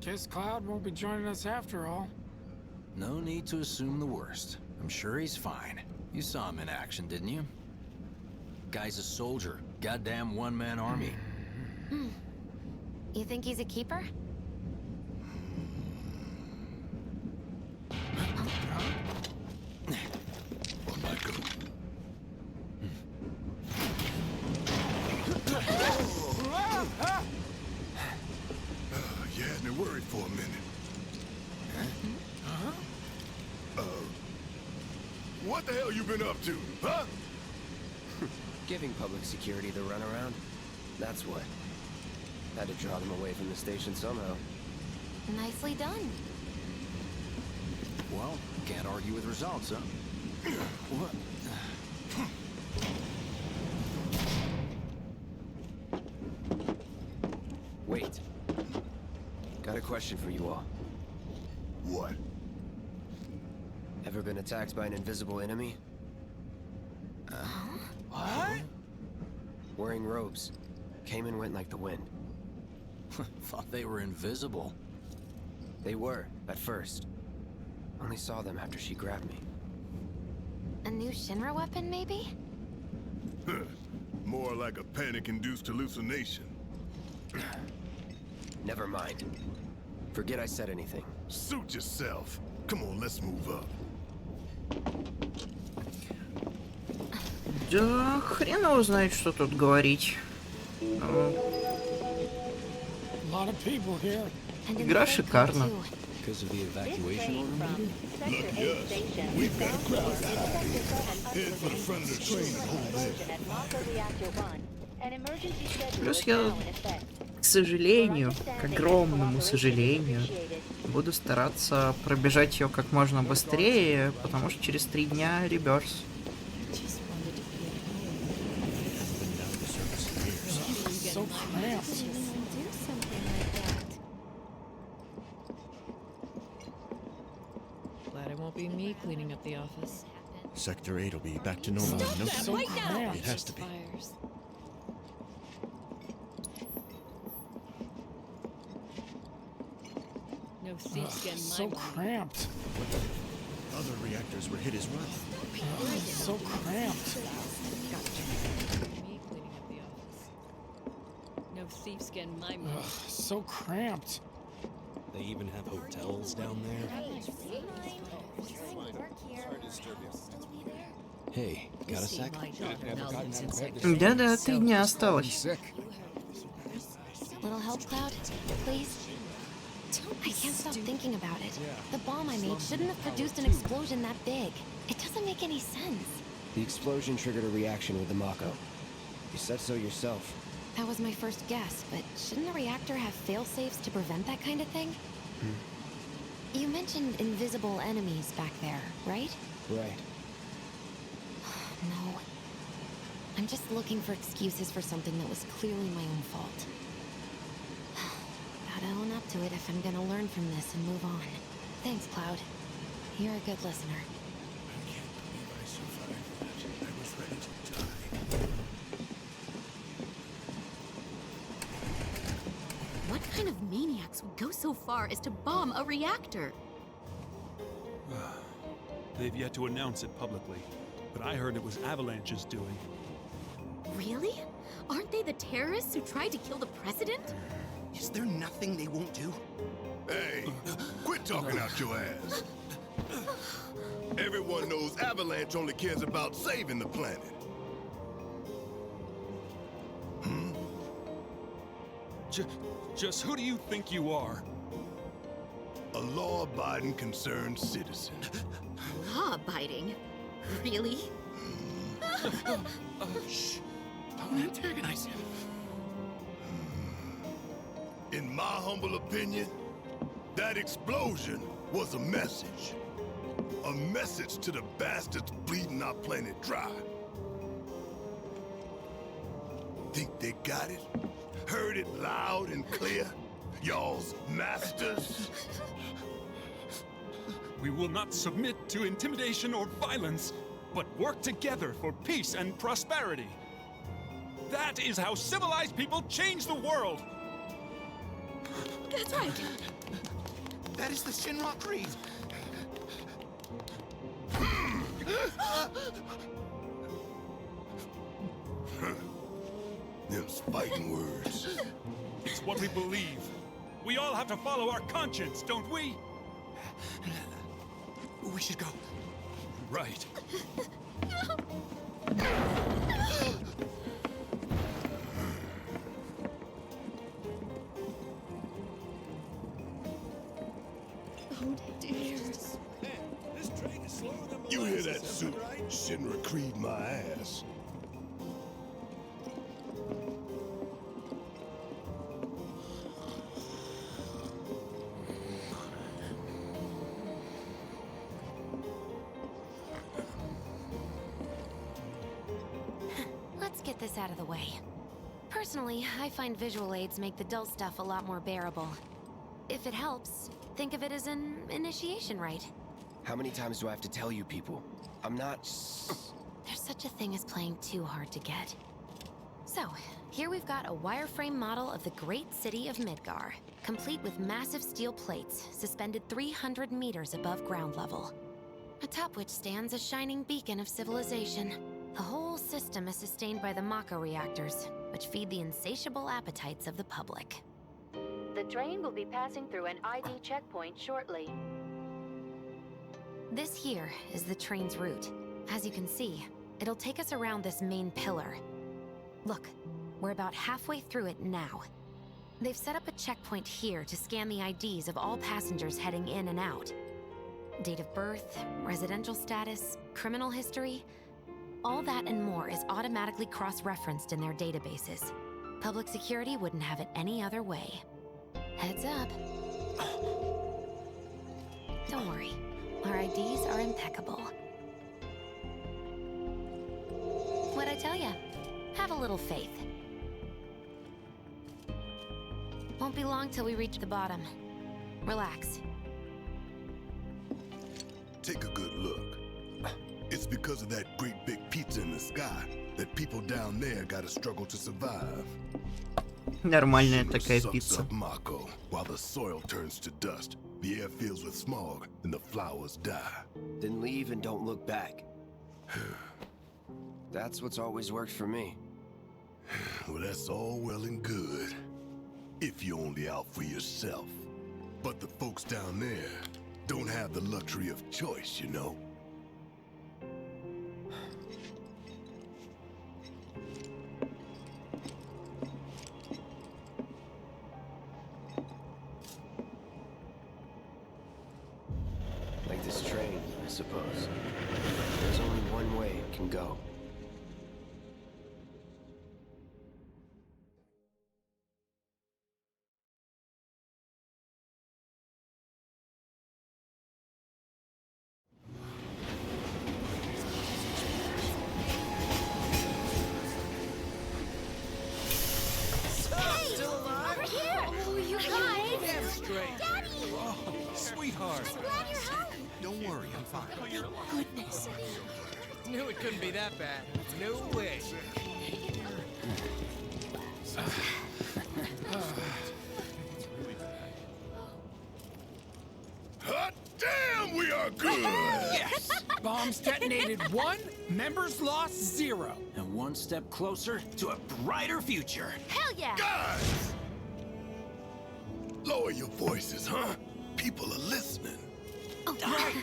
Guess Cloud won't be joining us after all. No need to assume the worst. I'm sure he's fine. You saw him in action, didn't you? Guy's a soldier. Goddamn one-man army. You think he's a keeper? You had me worried for a minute. What the hell you been up to, huh? Giving public security the runaround. That's what. Had to draw them away from the station somehow. Nicely done. Well, can't argue with results, huh? What? Wait. Got a question for you all. What? Ever been attacked by an invisible enemy? What? Wearing robes. Came and went like the wind. Thought they were invisible. They were, at first. Only saw them after she grabbed me. A new Shinra weapon, maybe? More like a panic-induced hallucination. Never mind. Forget I said anything. Suit yourself. Come on, let's move up. Да хрен его знает, что тут говорить. Игра шикарна. Because of the evacuation order, maybe? Lucky us. We've got a crowd to hide in. Head for the front of the train and hold there. Плюс я, к сожалению, к огромному сожалению, буду стараться пробежать ее как можно быстрее, потому что через 3 дня реберс. Glad it won't be me cleaning up the office. Sector 8 will be back to normal in no time. Right now. It has to be. Fires. No thieves get So cramped. Other reactors were hit as well. So cramped. me cleaning up the office. No thieves get my money. So cramped. They even have hotels down there. Hey, got a sec? Да-да, 3 дня осталось. Little help, Cloud, please? I can't stop thinking about it. The bomb I made shouldn't have produced an explosion that big. It doesn't make any sense. The explosion triggered a reaction with the Mako. You said so yourself. That was my first guess, but shouldn't a reactor have fail-safes to prevent that kind of thing? You mentioned invisible enemies back there, right? Right. No. I'm just looking for excuses for something that was clearly my own fault. Gotta own up to it if I'm gonna learn from this and move on. Thanks, Cloud. You're a good listener. I can't believe I survived that. I was ready to die. What kind of maniacs would go so far as to bomb a reactor? They've yet to announce it publicly, but I heard it was Avalanche's doing. Really? Aren't they the terrorists who tried to kill the president? Is there nothing they won't do? Hey, quit talking out your ass. Everyone knows Avalanche only cares about saving the planet. Just who do you think you are? A law-abiding, concerned citizen. Law-abiding? Really? Shh. Don't antagonize him. In my humble opinion, that explosion was a message. A message to the bastards bleeding our planet dry. Think they got it? Heard it loud and clear? Y'all's masters? We will not submit to intimidation or violence, but work together for peace and prosperity. That is how civilized people change the world. That's right. That is the Shinra Creed. Them's fighting words. It's what we believe. We all have to follow our conscience, don't we? We should go. Right. Oh dear. You hear that, suit? Shinra Creed my ass. Let's get this out of the way. Personally, I find visual aids make the dull stuff a lot more bearable. If it helps, think of it as an initiation rite. How many times do I have to tell you people? I'm not... There's such a thing as playing too hard to get. So, here we've got a wireframe model of the great city of Midgar, complete with massive steel plates suspended 300 meters above ground level, atop which stands a shining beacon of civilization. The whole system is sustained by the Mako reactors, which feed the insatiable appetites of the public. The train will be passing through an ID checkpoint shortly. This here is the train's route. As you can see, it'll take us around this main pillar. Look, we're about halfway through it now. They've set up a checkpoint here to scan the IDs of all passengers heading in and out. Date of birth, residential status, criminal history, all that and more is automatically cross-referenced in their databases. Public security wouldn't have it any other way. Heads up. Don't worry, our IDs are impeccable. What'd I tell ya? Have a little faith. Won't be long till we reach the bottom. Relax. Take a good look. It's because of that great big pizza in the sky that people down there gotta struggle to survive. Нормальная такая Sucks пицца. up Mako, while the soil turns to dust, the air fills with smog, and the flowers die. Then leave and don't look back. That's what's always worked for me. Well, that's all well and good, if you're only out for yourself. But the folks down there don't have the luxury of choice, you know. Like this train, I suppose. There's only one way it can go. Over here! Oh, you guys! Daddy! Oh, sweetheart. I'm glad you're home. Don't worry, I'm fine. Goodness. Knew it couldn't be that bad. No way. Hot damn, we are good! Yes! Bombs detonated 1, members lost 0. And one step closer to a brighter future. Hell yeah! Guys! Lower your voices, huh? People are listening. Oh, right.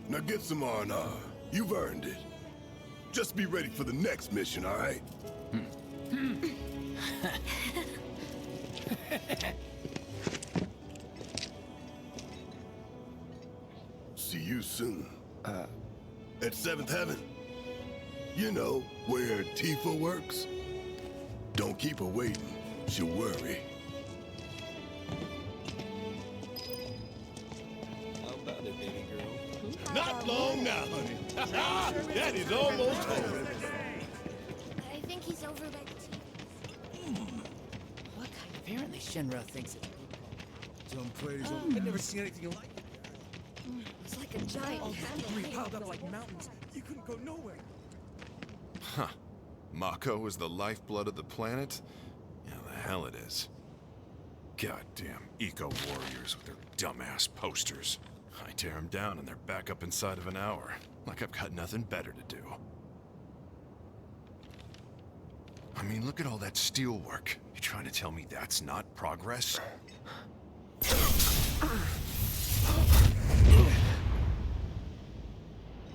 Now get some R&R. You've earned it. Just be ready for the next mission, all right? See you soon. At 7th Heaven. You know, where Tifa works. Don't keep her waiting. She'll worry. How about it, baby girl? Not long now, honey. Daddy's almost home. I think he's over there. What kind? Apparently Shinra thinks it. Some praise. I've never seen anything like it. It's like a giant Three piled up like mountains. You couldn't go nowhere. Huh. Mako is the lifeblood of the planet? Yeah, the hell it is. Goddamn eco-warriors with their dumbass posters. I tear them down and they're back up inside of an hour. Like I've got nothing better to do. I mean, look at all that steel work. You trying to tell me that's not progress?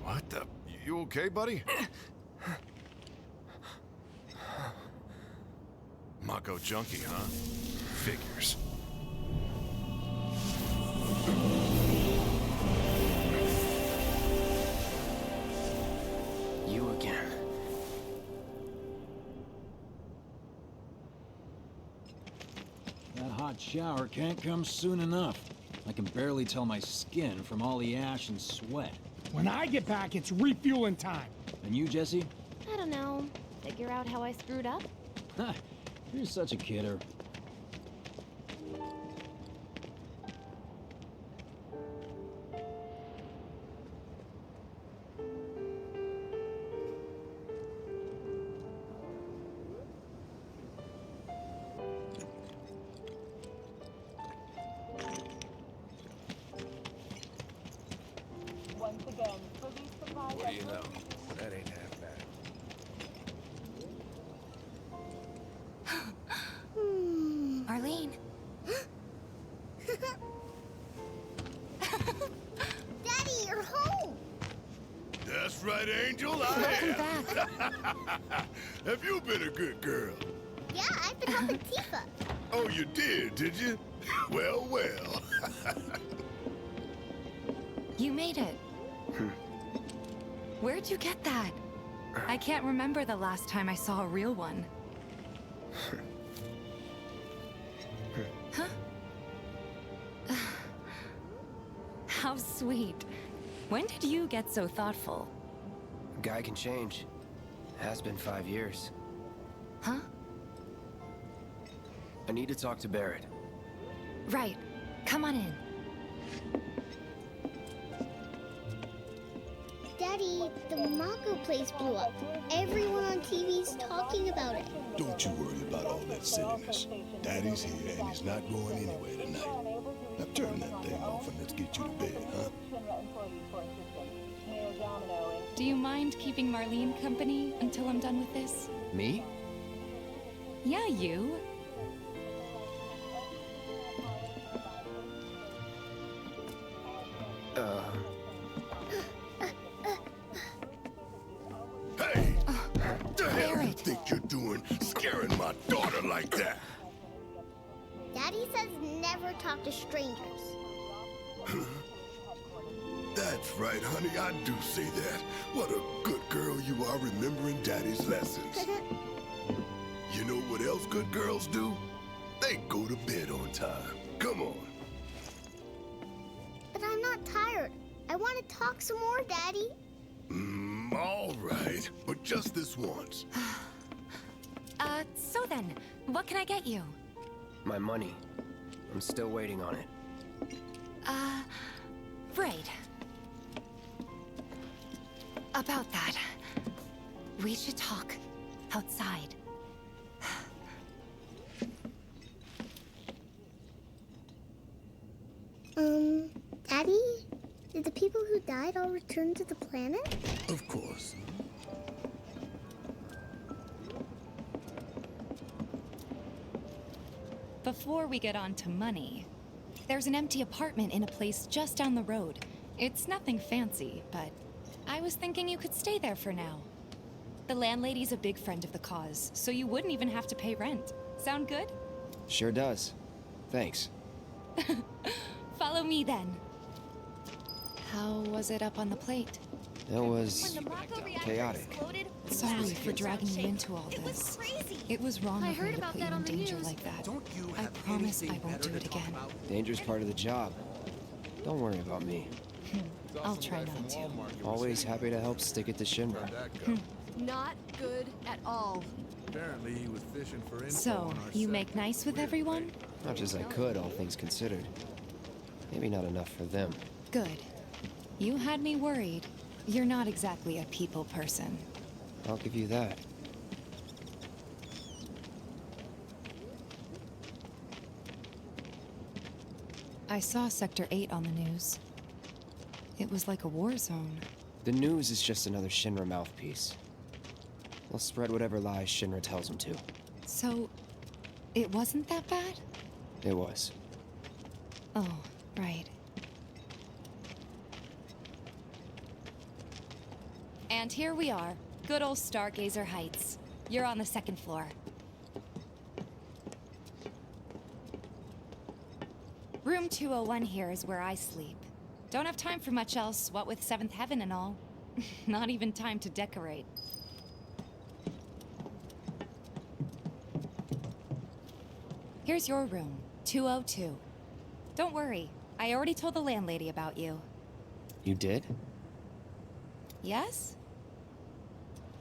What the? You okay, buddy? Mako junkie, huh? Figures. You again. That hot shower can't come soon enough. I can barely tell my skin from all the ash and sweat. When I get back, it's refueling time. And you, Jesse? I don't know. Figure out how I screwed up? Ha! You're such a kidder. What do you know? That ain't half bad. Arlene. Daddy, you're home! That's right, Angel, I am. Have you been a good girl? Yeah, I've been helping Tifa. Oh, you did you? Well, well. You made it. Where'd you get that? I can't remember the last time I saw a real one. Huh? How sweet. When did you get so thoughtful? A guy can change. Has been 5 years. Huh? I need to talk to Barrett. Right. Come on in. Daddy, the Mako place blew up. Everyone on TV's talking about it. Don't you worry about all that silliness. Daddy's here and he's not going anywhere tonight. Now turn that thing off and let's get you to bed, huh? Do you mind keeping Marlene company until I'm done with this? Me? Yeah, you. Hey! What the hell you think you're doing, scaring my daughter like that? Daddy says never talk to strangers. That's right, honey, I do say that. What a good girl you are remembering Daddy's lessons. You know what else good girls do? They go to bed on time. Come on. But I'm not tired. I want to talk some more, Daddy. All right, but just this once. So then, what can I get you? My money. I'm still waiting on it. Right. About that, we should talk outside. Daddy? Did the people who died all return to the planet? Of course. Before we get on to money, there's an empty apartment in a place just down the road. It's nothing fancy, but I was thinking you could stay there for now. The landlady's a big friend of the cause, so you wouldn't even have to pay rent. Sound good? Sure does. Thanks. Follow me then. How was it up on the plate? That was chaotic. Sorry for dragging you into all this. It was wrong of me to put you in danger like that. I promise I won't do it again. Danger's part of the job. Don't worry about me. I'll try not to. Always happy to help stick it to Shinra. Not good at all. Apparently he was fishing for info So, on our you set. make nice with everyone? Much as I could, all things considered. Maybe not enough for them. Good. You had me worried. You're not exactly a people person. I'll give you that. I saw Sector 8 on the news. It was like a war zone. The news is just another Shinra mouthpiece. They'll spread whatever lies Shinra tells them to. So, it wasn't that bad? It was. Oh, right. And here we are. Good old Stargazer Heights. You're on the second floor. Room 201 here is where I sleep. Don't have time for much else, what with Seventh Heaven and all. Not even time to decorate. Here's your room, 202. Don't worry, I already told the landlady about you. You did? Yes?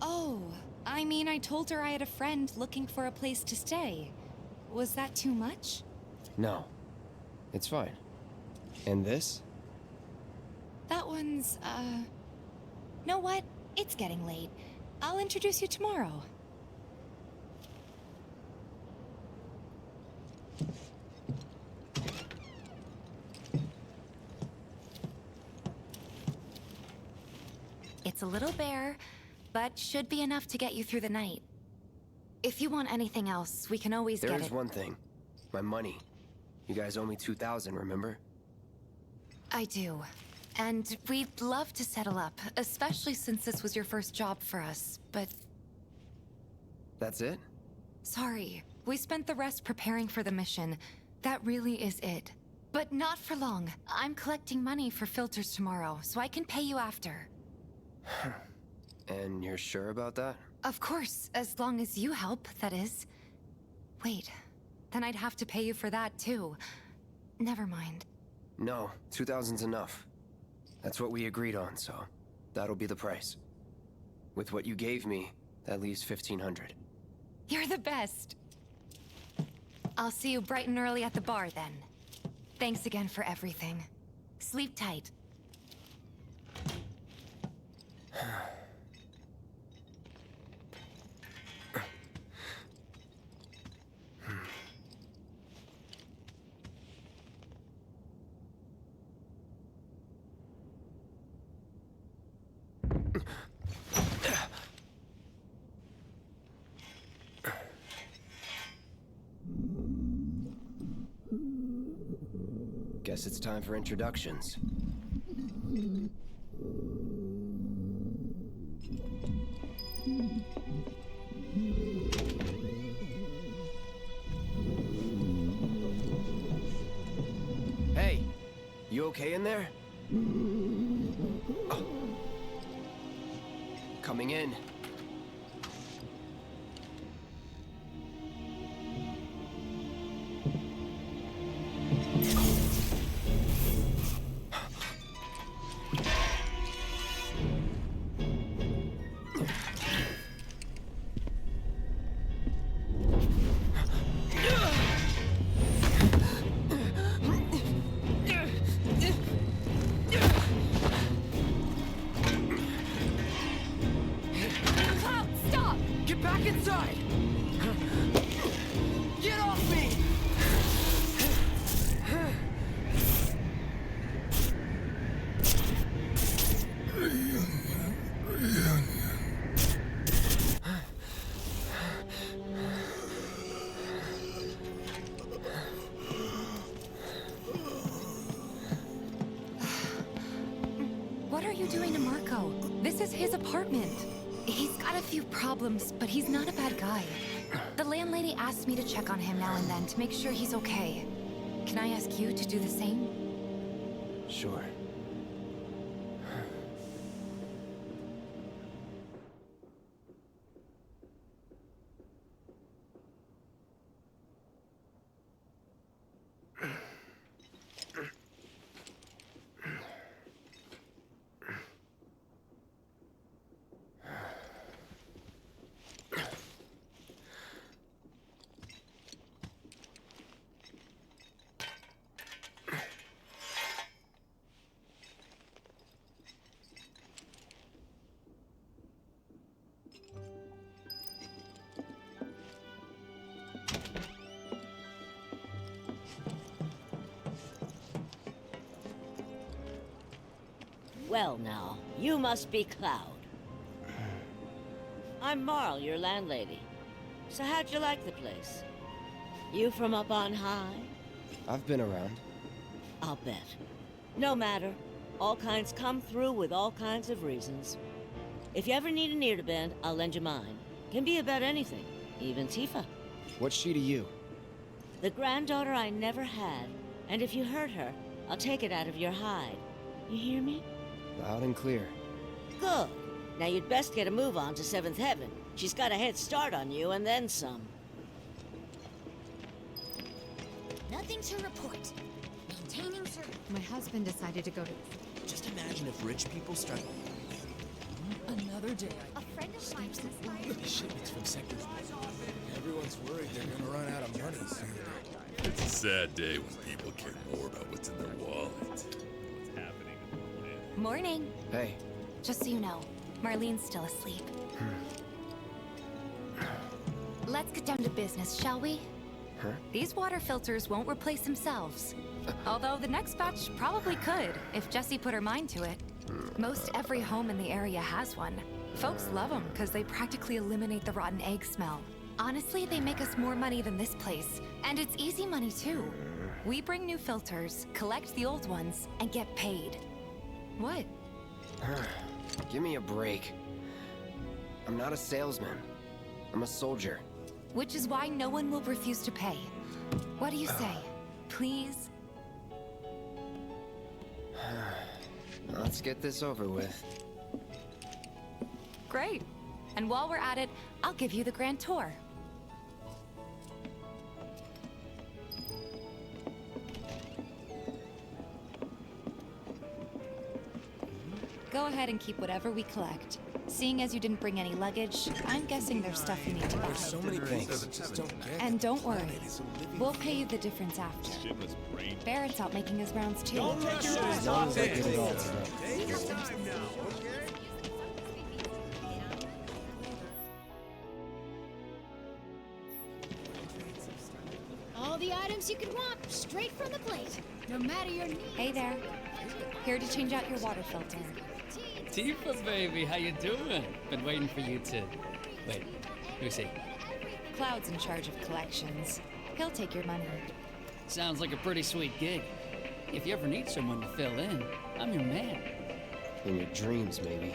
Oh, I mean, I told her I had a friend looking for a place to stay. Was that too much? No. It's fine. And this? That one's, know what? It's getting late. I'll introduce you tomorrow. It's a little bare, but should be enough to get you through the night. If you want anything else, we can always get it. There's one thing. My money. You guys owe me 2,000, remember? I do. And we'd love to settle up, especially since this was your first job for us, but... That's it? Sorry. We spent the rest preparing for the mission. That really is it. But not for long. I'm collecting money for filters tomorrow, so I can pay you after. And you're sure about that? Of course, as long as you help, that is. Wait, then I'd have to pay you for that too. Never mind. No, 2,000's enough. That's what we agreed on, so that'll be the price. With what you gave me, that leaves 1,500. You're the best. I'll see you bright and early at the bar then. Thanks again for everything. Sleep tight. Guess it's time for introductions. Hey, you okay in there? Oh. Coming in. What are you doing to Marco? This is his apartment. He's got a few problems, but he's not a bad guy. The landlady asked me to check on him now and then to make sure he's okay. Can I ask you to do the same? Sure. Well now, you must be Cloud. I'm Marl, your landlady. So how'd you like the place? You from up on high? I've been around. I'll bet. No matter. All kinds come through with all kinds of reasons. If you ever need an ear to bend, I'll lend you mine. Can be about anything, even Tifa. What's she to you? The granddaughter I never had. And if you hurt her, I'll take it out of your hide. You hear me? Loud and clear. Good. Now you'd best get a move on to 7th Heaven. She's got a head start on you and then some. Nothing to report. Maintaining service. My husband decided to go to... Just imagine if rich people start... Another day. A friend of mine The shipments from sectors. Everyone's worried they're gonna run out of money soon. It's a sad day when people care more about what's in their wallet. What's happening in the planet. Morning. Hey. Just so you know, Marlene's still asleep. Let's get down to business, shall we? Huh? These water filters won't replace themselves. Although the next batch probably could, if Jessie put her mind to it. Most every home in the area has one. Folks love them because they practically eliminate the rotten egg smell. Honestly, they make us more money than this place. And it's easy money too. We bring new filters, collect the old ones, and get paid. What? Give me a break. I'm not a salesman. I'm a soldier. Which is why no one will refuse to pay. What do you say? Please? Let's get this over with. Great. And while we're at it, I'll give you the grand tour. Go ahead and keep whatever we collect. Seeing as you didn't bring any luggage, I'm guessing there's stuff you need to buy. There's so many things. And don't worry, we'll pay you the difference after. Barrett's out making his rounds too. As long as I get it all today. All the items you could want, straight from the plate. No matter your needs. Hey there. Here to change out your water filter. Tifa, baby, how you doing? Been waiting for you to... Wait, let me see. Cloud's in charge of collections. He'll take your money. Sounds like a pretty sweet gig. If you ever need someone to fill in, I'm your man. In your dreams, maybe.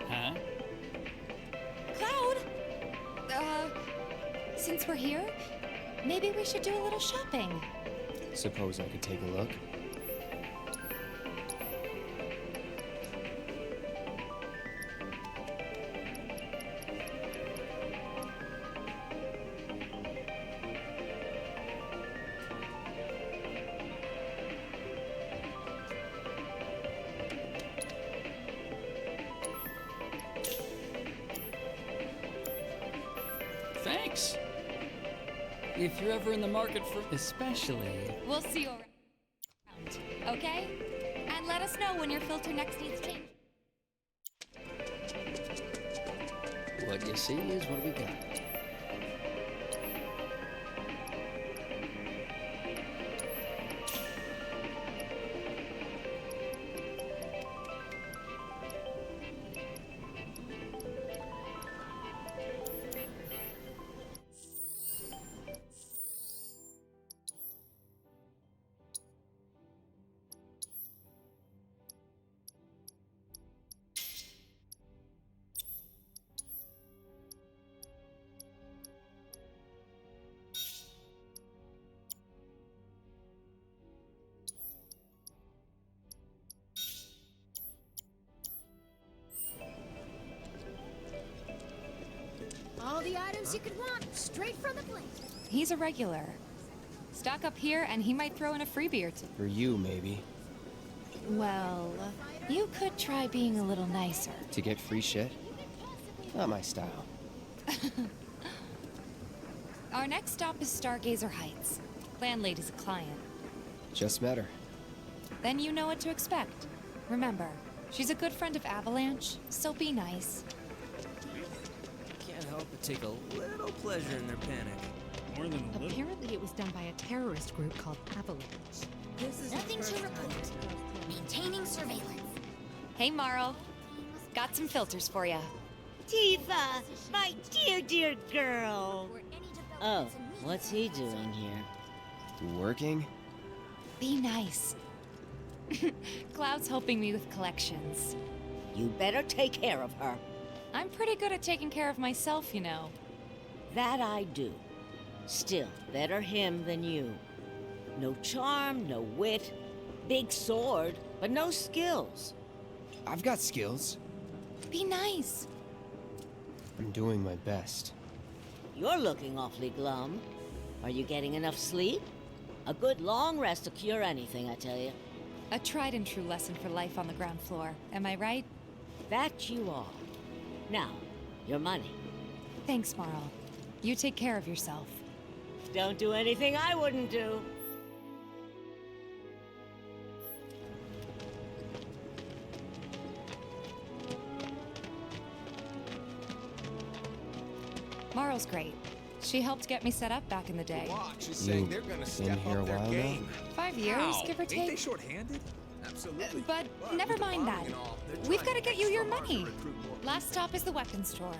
Huh? Cloud! Since we're here, maybe we should do a little shopping. Suppose I could take a look? Thanks. If you're ever in the market for... Especially... We'll see you around, okay? And let us know when your filter next needs change. What you see is what we got. All the items you could want, straight from the plate. He's a regular. Stock up here and he might throw in a freebie or two. For you, maybe. Well, you could try being a little nicer. To get free shit? Not my style. Our next stop is Stargazer Heights. Landlady's a client. Just met her. Then you know what to expect. Remember, she's a good friend of Avalanche, so be nice. Can't help but take a little pleasure in their panic. More than a little. Apparently it was done by a terrorist group called Avalanche. Nothing to report. Maintaining surveillance. Hey, Marl. Got some filters for ya. Tifa, my dear, dear girl. Oh, what's he doing here? Working? Be nice. Cloud's helping me with collections. You better take care of her. I'm pretty good at taking care of myself, you know. That I do. Still, better him than you. No charm, no wit. Big sword, but no skills. I've got skills. Be nice. I'm doing my best. You're looking awfully glum. Are you getting enough sleep? A good long rest will cure anything, I tell you. A tried and true lesson for life on the ground floor. Am I right? That you are. Now, your money. Thanks, Marl. You take care of yourself. Don't do anything I wouldn't do. Marl's great. She helped get me set up back in the day. Watch is saying they're gonna step up their game. 5 years, give or take. Ain't they short-handed? Absolutely. But never mind that. We've got to get you your money. Last stop is the weapons store.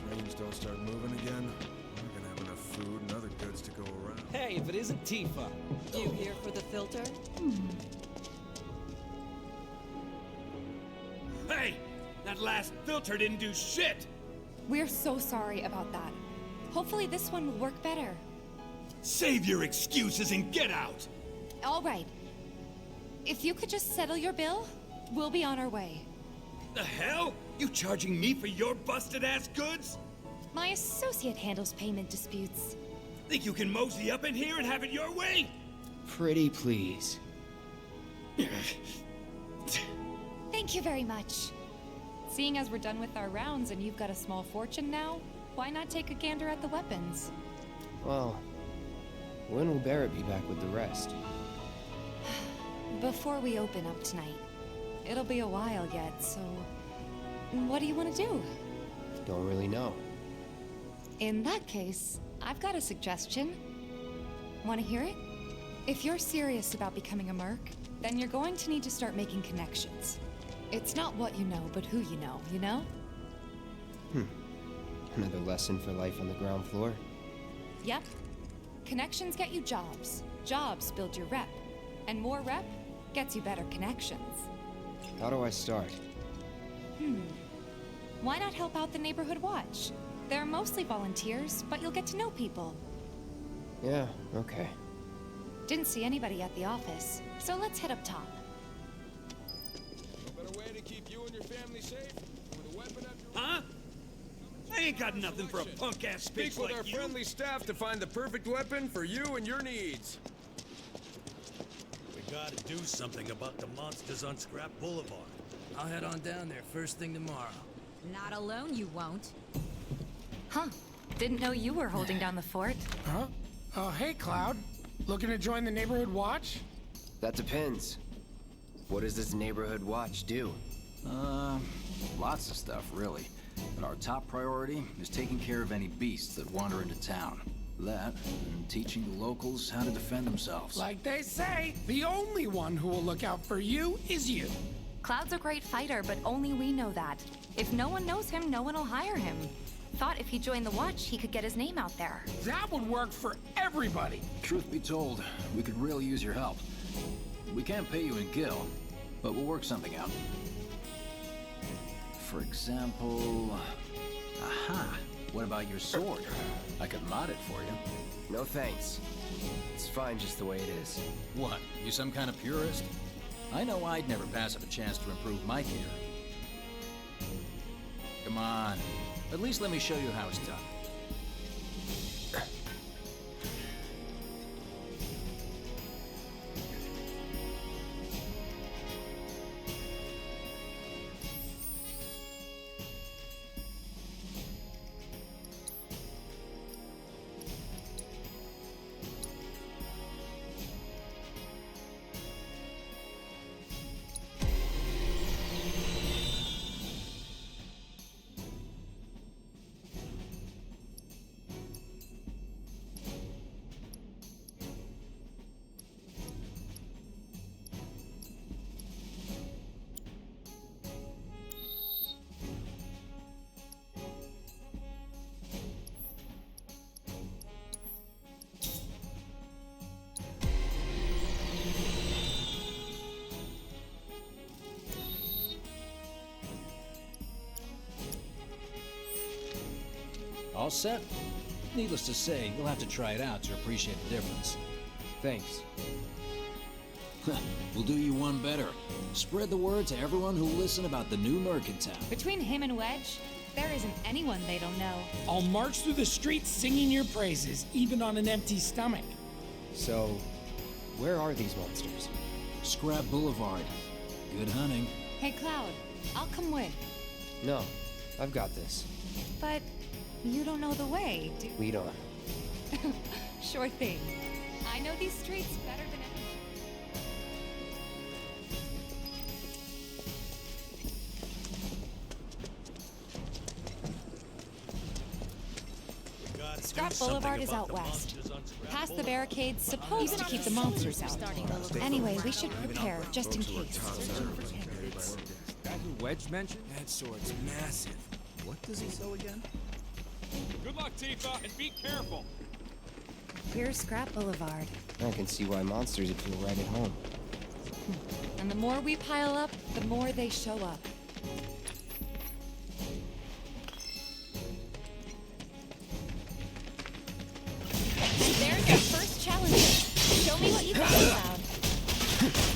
Trains don't start moving again. We're gonna have enough food and other goods to go around. Hey, if it isn't Tifa. You here for the filter? Hey! That last filter didn't do shit! We're so sorry about that. Hopefully this one will work better. Save your excuses and get out! All right. If you could just settle your bill, we'll be on our way. The hell? You charging me for your busted-ass goods? My associate handles payment disputes. Think you can mosey up in here and have it your way? Pretty please. Thank you very much. Seeing as we're done with our rounds and you've got a small fortune now, why not take a gander at the weapons? Well, when will Barrett be back with the rest? Before we open up tonight. It'll be a while yet, so... what do you want to do? Don't really know. In that case, I've got a suggestion. Want to hear it? If you're serious about becoming a merc, then you're going to need to start making connections. It's not what you know, but who you know, you know? Another lesson for life on the ground floor? Yep. Connections get you jobs. Jobs build your rep. And more rep gets you better connections. How do I start? Why not help out the neighborhood watch? They're mostly volunteers, but you'll get to know people. Yeah, okay. Didn't see anybody at the office, so let's head up top. No better way to keep you and your family safe with a weapon at your... Huh? I ain't got nothing for a punk-ass Speak bitch with like our you. friendly staff to find the perfect weapon for you and your needs. We gotta do something about the monsters on Scrap Boulevard. I'll head on down there first thing tomorrow. Not alone, you won't. Huh. Didn't know you were holding down the fort. Huh? Oh, hey, Cloud. Looking to join the neighborhood watch? That depends. What does this neighborhood watch do? Lots of stuff, really. But our top priority is taking care of any beasts that wander into town. That, and teaching the locals how to defend themselves. Like they say, the only one who will look out for you is you. Cloud's a great fighter, but only we know that. If no one knows him, no one will hire him. Thought if he joined the watch, he could get his name out there. That would work for everybody. Truth be told, we could really use your help. We can't pay you in gil, but we'll work something out. For example... Aha! What about your sword? I could mod it for you. No thanks. It's fine just the way it is. What? You some kind of purist? I know I'd never pass up a chance to improve my gear. Come on. At least let me show you how it's done. All set? Needless to say, you'll have to try it out to appreciate the difference. Thanks. We'll do you one better. Spread the word to everyone who'll listen about the new Mercantile. Between him and Wedge, there isn't anyone they don't know. I'll march through the streets singing your praises, even on an empty stomach. So, where are these monsters? Scrap Boulevard. Good hunting. Hey, Cloud, I'll come with. No, I've got this. But you don't know the way, do you? Lead on. Sure thing. I know these streets better than anyone. Scrap Boulevard is out west. Past the barricades, supposed to keep the monsters out. Anyway, we should prepare, just in case. That who Wedge mentioned? That sword's massive. What does he sell again? Good luck, Tifa, and be careful. Here's Scrap Boulevard. I can see why monsters would feel right at home. And the more we pile up, the more they show up. And there's our first challenger. Show me what you got, Cloud.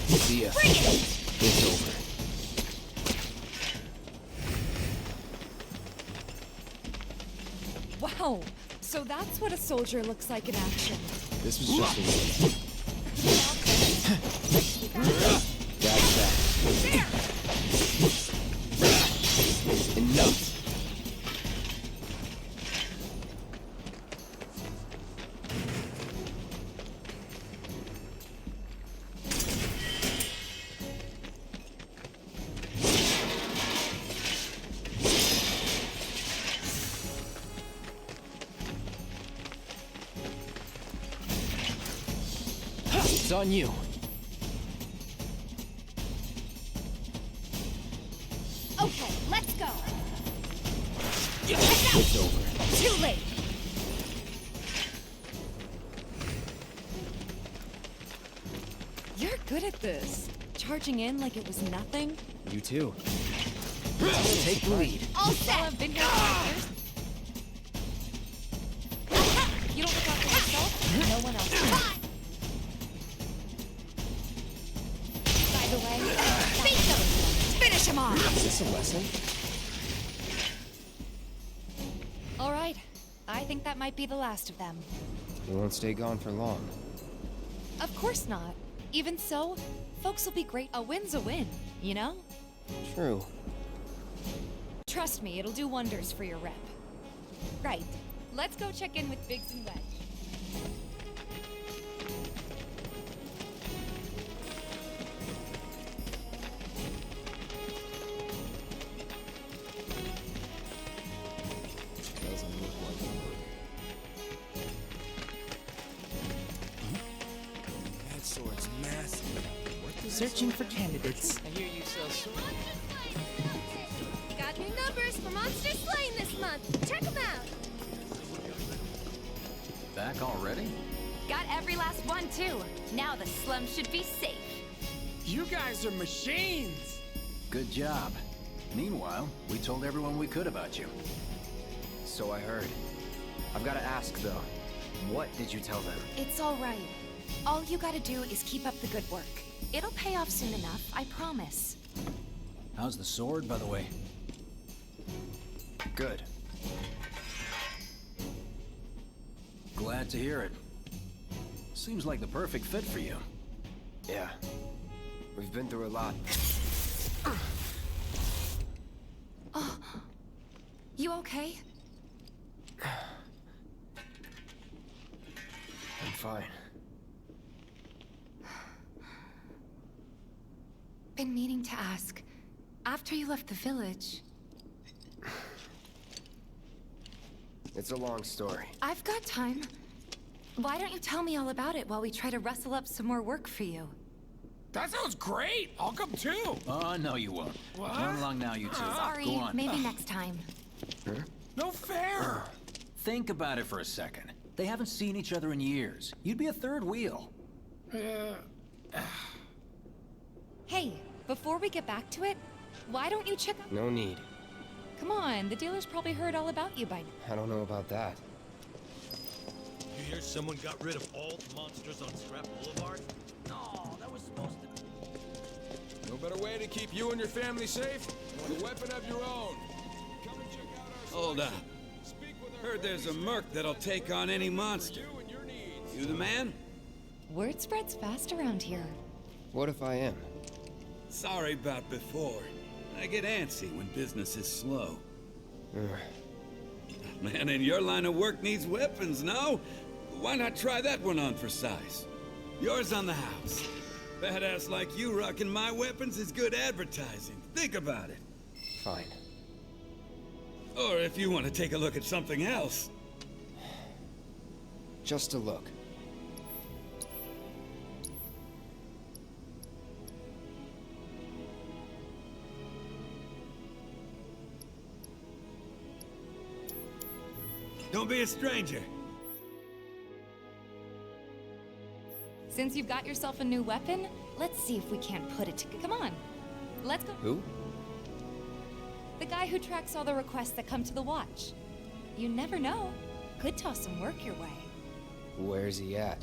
See ya. Bring it! It's over. Wow, so that's what a soldier looks like in action. This was just a win. That's that. Enough. It's on you. Okay, let's go. It's over. Too late. You're good at this. Charging in like it was nothing. You too. Take the lead. All set. I've been here for years. You don't look out for yourself, no one else will. By the way, beat them! Finish him off! Is this a lesson? All right. I think that might be the last of them. We won't stay gone for long. Of course not. Even so, folks will be great. A win's a win, you know? True. Trust me, it'll do wonders for your rep. Right. Let's go check in with Biggs and Wedge. Doesn't look like a bird. That sword's massive. Searching for candidates. I hear you sell swords. Got new numbers for Monster Slaying this month. Check them out. Back already? Got every last one, too. Now the slum should be safe. You guys are machines! Good job. Meanwhile, we told everyone we could about you. So I heard. I've got to ask, though. What did you tell them? It's all right. All you gotta do is keep up the good work. It'll pay off soon enough, I promise. How's the sword, by the way? Good. Glad to hear it. Seems like the perfect fit for you. Yeah. We've been through a lot. Oh. You okay? I'm fine. Been meaning to ask. After you left the village... It's a long story. I've got time. Why don't you tell me all about it while we try to rustle up some more work for you? That sounds great! I'll come too! Oh, no you won't. What? Run along now, you two. Sorry, Go on. maybe next time. No fair! Think about it for a second. They haven't seen each other in years. You'd be a third wheel. Hey, before we get back to it, why don't you check out... No need. Come on, the dealer's probably heard all about you by now. I don't know about that. You hear someone got rid of all the monsters on Scrap Boulevard? No, that was supposed to... No better way to keep you and your family safe than a weapon of your own. Come and check out our Hold up. Heard there's a merc that'll take on any monster. You the man? Word spreads fast around here. What if I am? Sorry about before. I get antsy when business is slow. Man in your line of work needs weapons, no? Why not try that one on for size? Yours on the house. Badass like you rocking my weapons is good advertising. Think about it. Fine. Or if you want to take a look at something else. Just a look. Don't be a stranger. Since you've got yourself a new weapon, let's see if we can't put it to... Come on, let's go. Who? The guy who tracks all the requests that come to the watch. You never know. Could toss some work your way. Where's he at?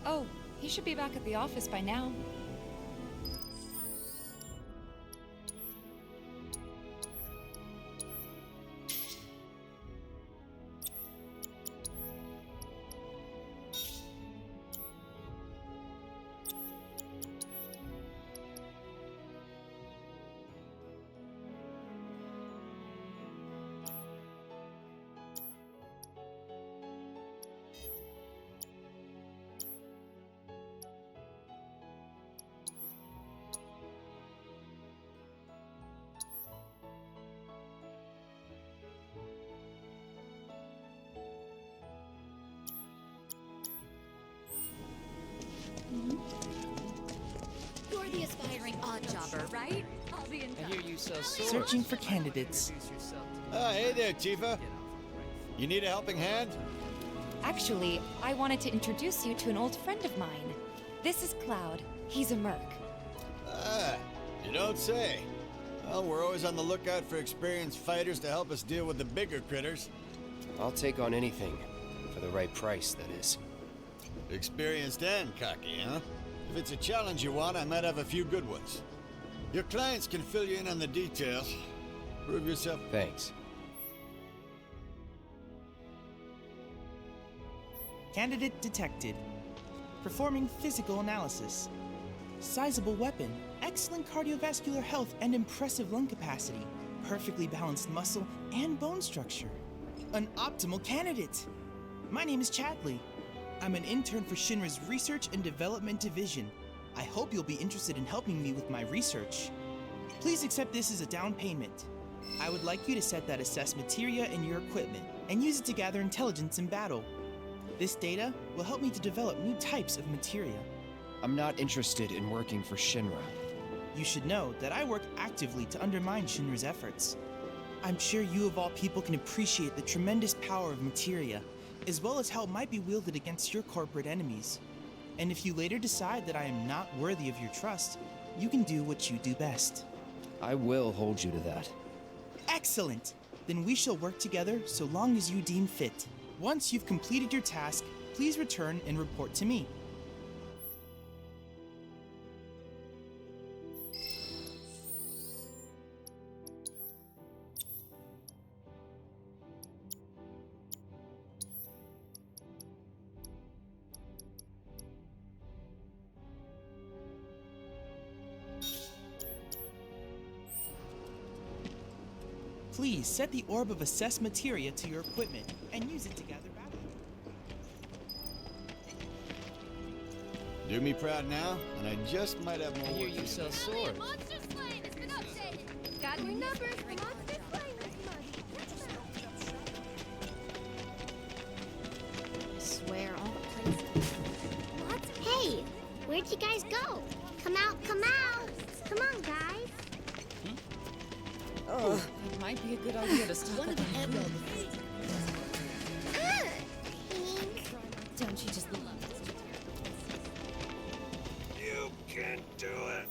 Oh, he should be back at the office by now. You're the aspiring odd jobber, right? I'll be in touch. I hear you sell swords. Searching for candidates. Hey there, Tifa. You need a helping hand? Actually, I wanted to introduce you to an old friend of mine. This is Cloud. He's a merc. Ah, you don't say. Well, we're always on the lookout for experienced fighters to help us deal with the bigger critters. I'll take on anything. For the right price, that is. Experienced and cocky, huh? If it's a challenge you want, I might have a few good ones. Your clients can fill you in on the details. Prove yourself. Thanks. Candidate detected. Performing physical analysis. Sizable weapon, excellent cardiovascular health and impressive lung capacity, perfectly balanced muscle and bone structure. An optimal candidate! My name is Chadley. I'm an intern for Shinra's Research and Development Division. I hope you'll be interested in helping me with my research. Please accept this as a down payment. I would like you to set that assess materia in your equipment and use it to gather intelligence in battle. This data will help me to develop new types of materia. I'm not interested in working for Shinra. You should know that I work actively to undermine Shinra's efforts. I'm sure you of all people can appreciate the tremendous power of materia, as well as how it might be wielded against your corporate enemies. And if you later decide that I am not worthy of your trust, you can do what you do best. I will hold you to that. Excellent! Then we shall work together so long as you deem fit. Once you've completed your task, please return and report to me. Please set the orb of assess materia to your equipment and use it to gather battle. Do me proud now, and I just might have more. I hear you sell swords. Monster Slain has been updated. Got your numbers. Monster Slain this month. I swear, all the places. What? Hey, where'd you guys go? Come out, come out! Come on, guys. It might be a good idea to stop at the ammo. Don't you just love it? You can do it.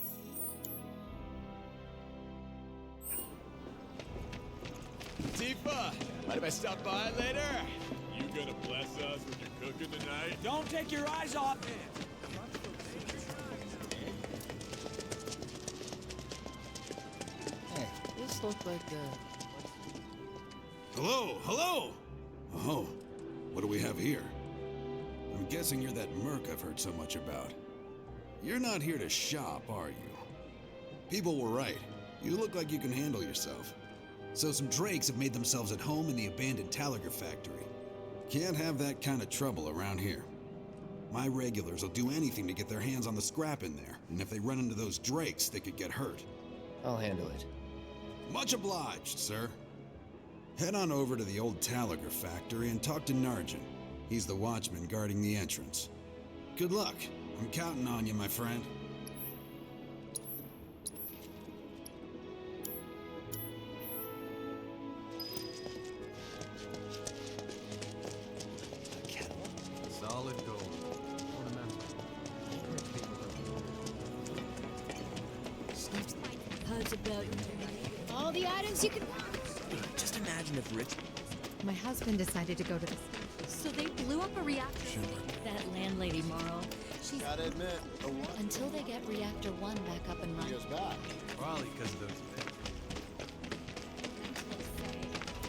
I stop by later? You gonna bless us with your cooking tonight? Don't take your eyes off it. Hey, this looks like Hello, hello! Oh, what do we have here? I'm guessing you're that merc I've heard so much about. You're not here to shop, are you? People were right. You look like you can handle yourself. So some drakes have made themselves at home in the abandoned Taliger factory. Can't have that kind of trouble around here. My regulars will do anything to get their hands on the scrap in there, and if they run into those drakes, they could get hurt. I'll handle it. Much obliged, sir. Head on over to the old Taliger factory and talk to Narjan. He's the watchman guarding the entrance. Good luck. I'm counting on you, my friend. Solid gold. How's about you? All the items you can want. Just imagine if Rich... My husband decided to go to the... So they blew up a reactor. That landlady, Morrow. She's... Gotta admit, Until they get reactor 1 back up and running. Probably because of those men.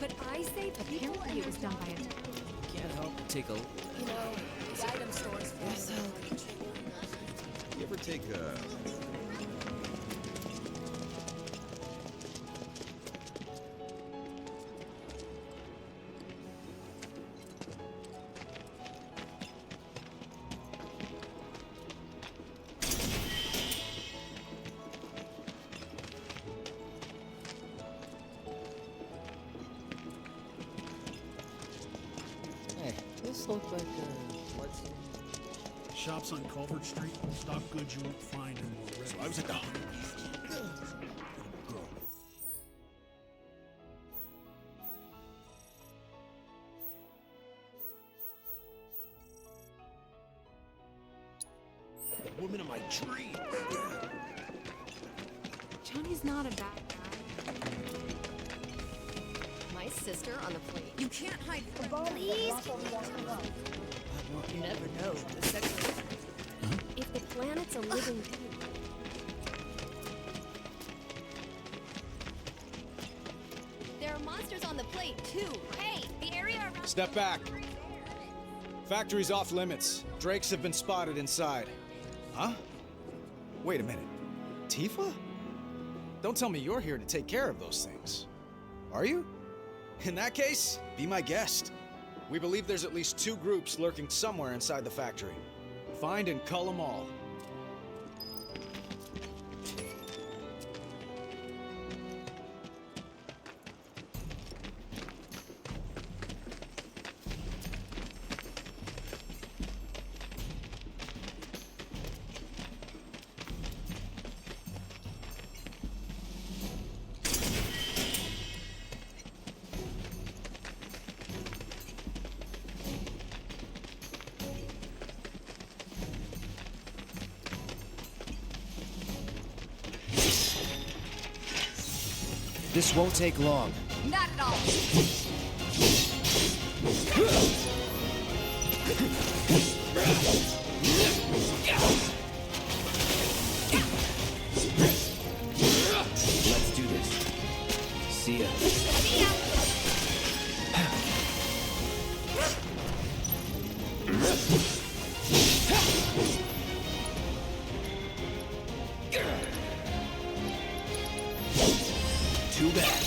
But I say Apparently it was done by a... Can't help but take a... You know, the item stores for You ever take a... Hey, this looks like Shops on Culvert Street stock goods you won't find in more red. So I was at the... Woman of my dreams. Johnny's not a bad guy. my sister on the plate. You can't hide from Please. You never know. The second... If the planet's a living being. There are monsters on the plate too. Hey, the area around. Step back. Factory's off limits. Drakes have been spotted inside. Huh? Wait a minute. Tifa? Don't tell me you're here to take care of those things. Are you? In that case, be my guest. We believe there's at least 2 groups lurking somewhere inside the factory. Find and cull them all. This won't take long. Not at all. Let's do this. See ya. See ya. Too bad.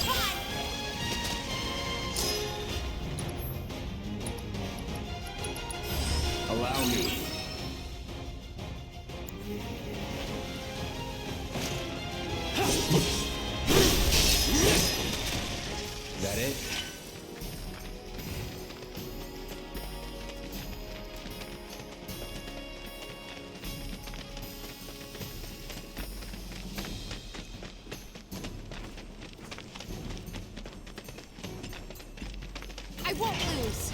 Allow me. That it? I won't lose.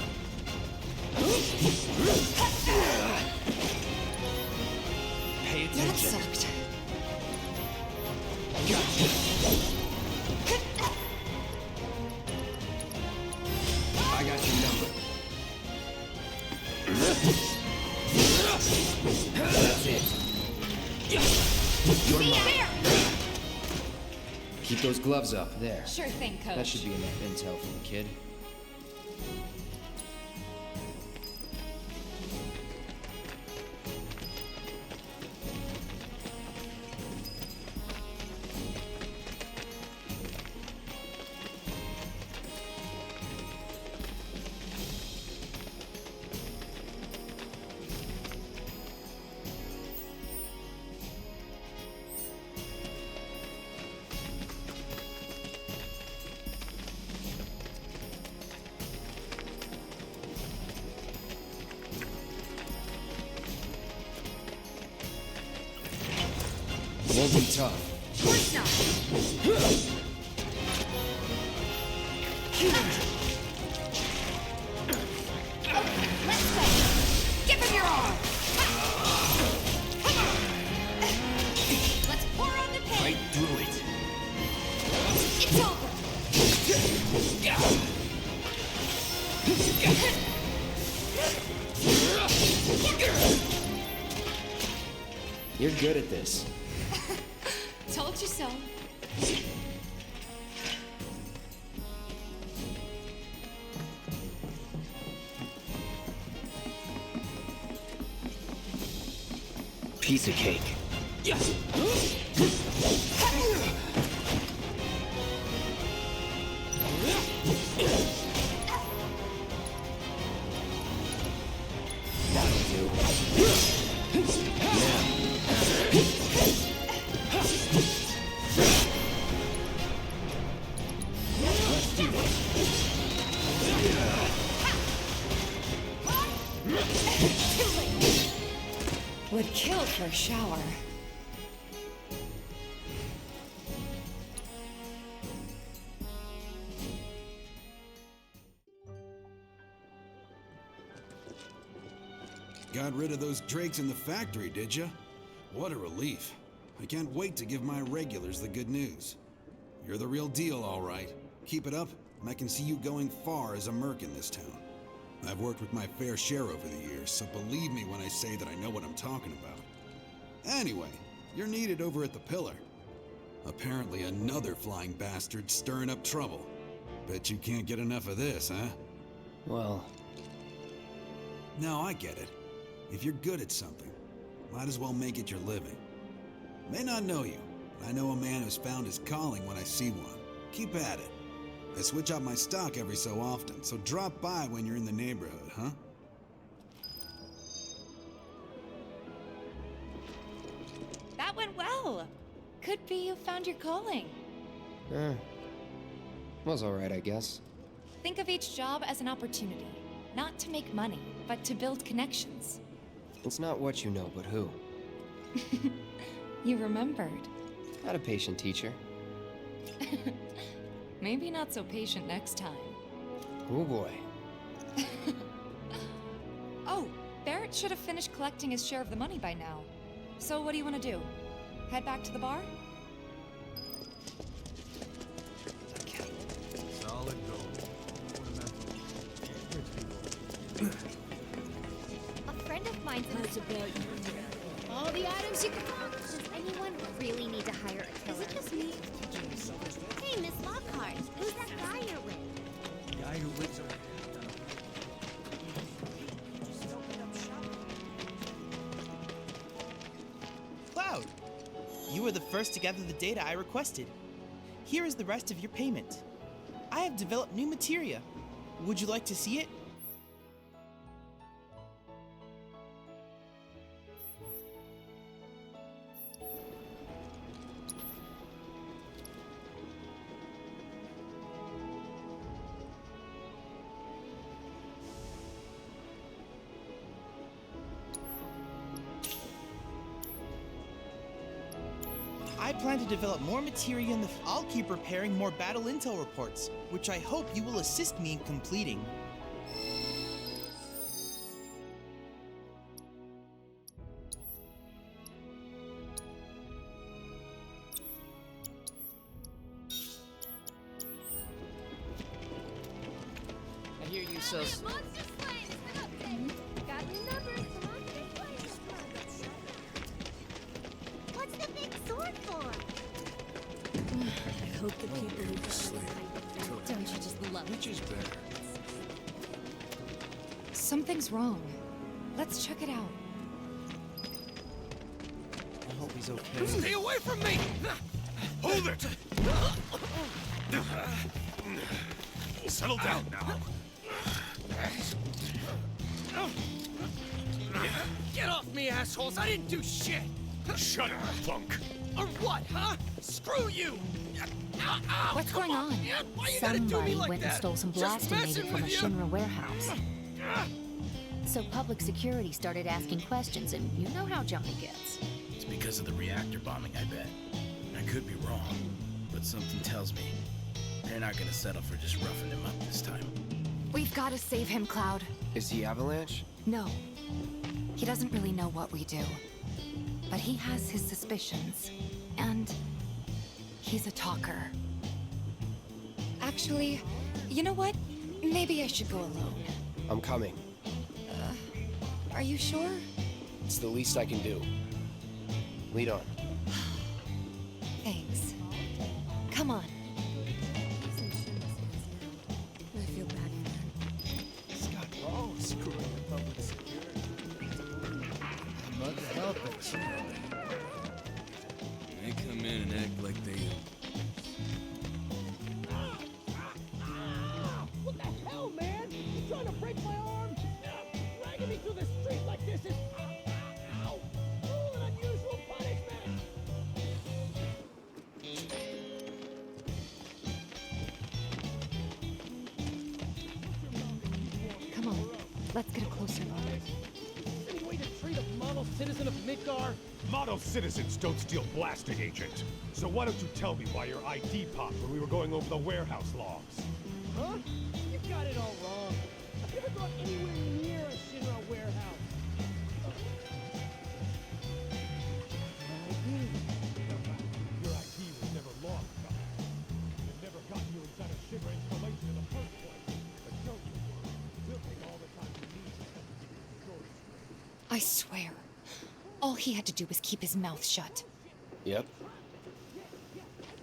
That's it. You're mine. Keep those gloves up. There. Sure thing, Coach. That should be enough intel for the kid. Won't be tough. Of course not. Let's go. Give him your arm. Let's pour on the pain. Right through it. It's over. You're good at this. Told you so. Piece of cake. Yes. That'll do. Let's do this. Would kill for a shower. Got rid of those drakes in the factory, did ya? What a relief. I can't wait to give my regulars the good news. You're the real deal, all right. Keep it up, and I can see you going far as a merc in this town. I've worked with my fair share over the years, so believe me when I say that I know what I'm talking about. Anyway, you're needed over at the Pillar. Apparently another flying bastard stirring up trouble. Bet you can't get enough of this, huh? Well... No, I get it. If you're good at something, might as well make it your living. May not know you, but I know a man who's found his calling when I see one. Keep at it. I switch out my stock every so often, so drop by when you're in the neighborhood, huh? That went well. Could be you found your calling. Was alright, I guess. Think of each job as an opportunity. Not to make money, but to build connections. It's not what you know, but who. You remembered. Not a patient teacher. Maybe not so patient next time. Oh boy. Oh, Barrett should have finished collecting his share of the money by now. So what do you want to do? Head back to the bar? Solid gold. A friend of mine's all the items you can find. Does anyone really need to hire a killer? Is it just me? Hey, Miss Lockhart, who's that guy you're with? Guy who lives over Cloud! You were the first to gather the data I requested. Here is the rest of your payment. I have developed new materia. Would you like to see it? I plan to develop more materia in the... I'll keep preparing more battle intel reports, which I hope you will assist me in completing. I hear you sell... Monster Slaying has been updated. got new numbers. Come on, this way. What's the big sword for? I hope the people who don't you just love Which is better? Something's wrong. Let's check it out. I hope he's okay. Stay away from me! Hold it! Settle down now. Get off me, assholes! I didn't do shit! Shut up, punk! Or what, huh? Screw you! What's going on? Why you gotta do me Somebody like went that? and stole some Just blasting messing native from a with you. Shinra warehouse. So public security started asking questions, and you know how Johnny gets. It's because of the reactor bombing, I bet. I could be wrong, but something tells me they're not gonna settle for just roughing him up this time. We've got to save him, Cloud. Is he Avalanche? No. He doesn't really know what we do. But he has his suspicions. And he's a talker. Actually, you know what? Maybe I should go alone. I'm coming. Are you sure? It's the least I can do. Lead on. Thanks. Come on. I feel bad for her. Scott Ball screwing with public security. I'd love to help it. They come in and act like they... What the hell, man? You trying to break my arm? Dragging me through the street like this is... Ow! Cruel and unusual punishment! Come on. Let's get a closer look. Any way to treat a model citizen of Midgar? Model citizens don't steal blasting, Agent. So why don't you tell me why your ID popped when we were going over the warehouse logs? Huh? You got it all wrong. I've never gone anywhere near a Shinra warehouse. Your ID was never lost, Doc. It never got you inside a Shinra installation in the first place. But don't you worry. We'll take all the time we need to get the story straight. I swear. All he had to do was keep his mouth shut. Yep.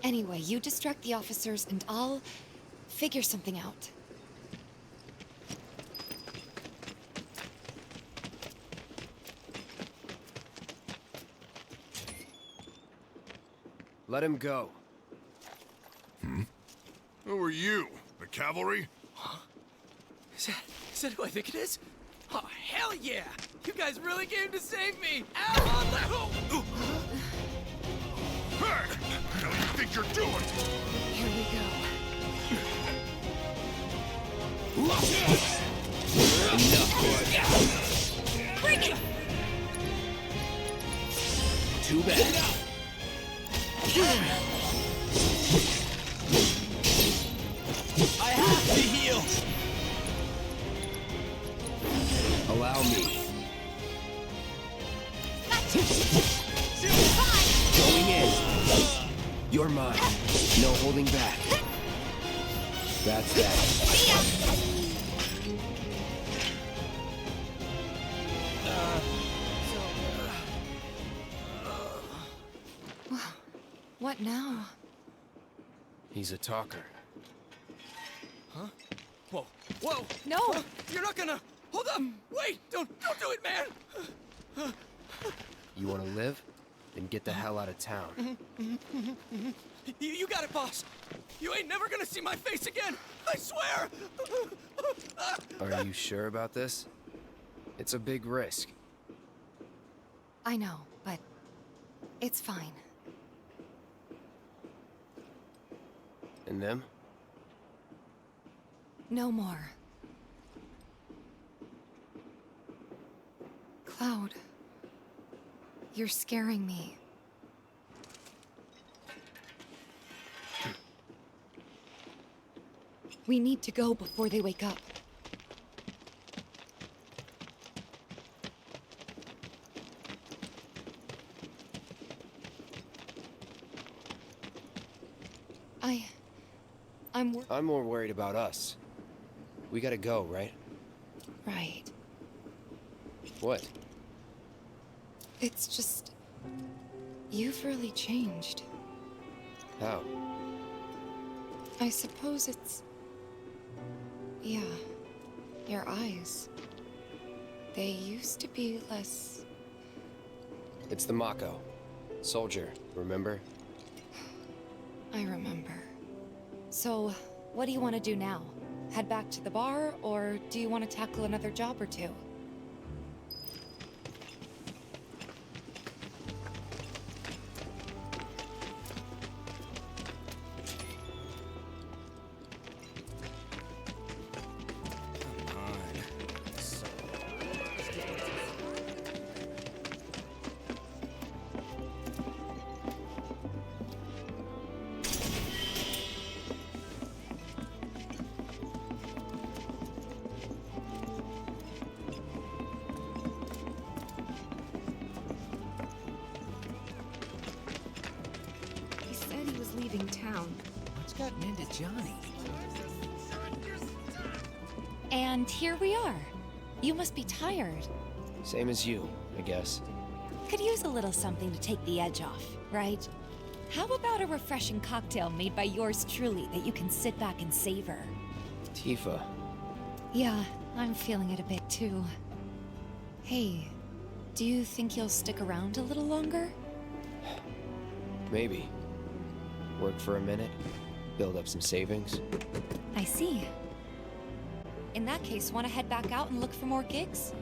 Anyway, you distract the officers and I'll figure something out. Let him go. Who are you? The cavalry? Is that who I think it is? Oh, hell yeah! You guys really came to save me! Ow! Hey! What the hell do you think you're doing? Here we go. Enough, Break it! Too bad. I have to heal! Allow me. Going in. You're mine. No holding back. That's that. What now? He's a talker. Huh? Whoa. Whoa! No! You're not gonna... Hold up! Wait! Don't do it, man! You want to live? Then get the hell out of town. You got it, boss! You ain't never gonna see my face again! I swear! Are you sure about this? It's a big risk. I know, but it's fine. And them? No more. Cloud, you're scaring me. We need to go before they wake up. I'm more worried about us. We gotta go, right? Right. What? It's just... you've really changed. How? I suppose it's... yeah, your eyes. They used to be less... It's the Mako. Soldier, remember? I remember. So, what do you want to do now? Head back to the bar, or do you want to tackle another job or two? Leaving town. What's gotten into Johnny? And here we are. You must be tired. Same as you, I guess. Could use a little something to take the edge off, right? How about a refreshing cocktail made by yours truly that you can sit back and savor? Tifa. Yeah, I'm feeling it a bit too. Hey, do you think you'll stick around a little longer? Maybe. Work for a minute, build up some savings. I see. In that case, want to head back out and look for more gigs?